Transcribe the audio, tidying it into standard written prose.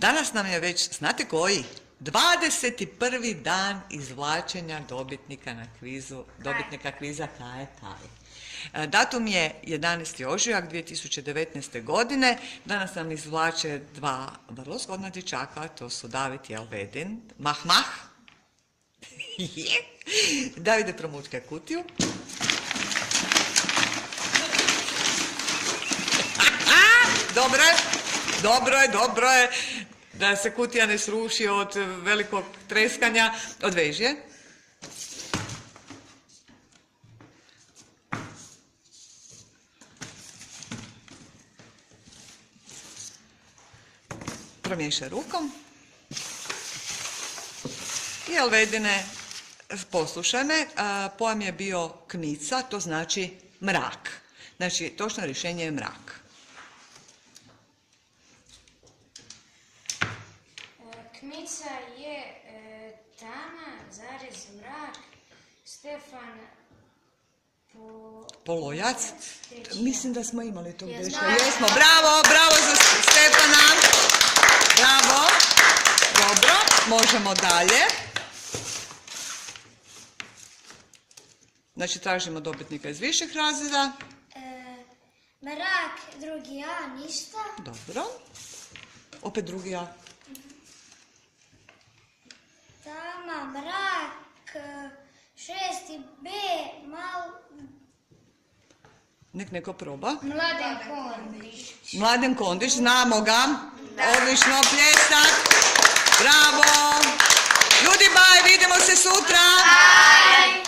Danas nam je već, znate koji? 21. dan izvlačenja dobitnika na kvizu, dobitnika kviza Kaj Kaj. Datum je 11. ožujak 2019. godine. Danas nam izvlače dva vrlo zgodna dječaka, to su David i Alvedin. Mah, mah. Davide, promučkaj kutiju. Dobro je, da se kutija ne sruši od velikog treskanja. Odveži je. Promiješaj rukom. I Alvedine, poslušaj me, pojam je bio kmica, to znači mrak. Znači, točno rješenje je mrak. Kmica je tama, zarez, mrak, Stefan Polojac. Mislim da smo imali to greška. Jesmo, bravo za Stefana. Bravo. Dobro, možemo dalje. Znači, tražimo dobitnika iz viših razreda. Mrak, drugi A, ništa. Dobro. Opet drugi A. Tama, mrak, šesti B, Nek neko proba. Mladen Kondić. Mladen Kondić, znamo ga. Odlično, pljesak. Bravo. Ljudi, baj, vidimo se sutra.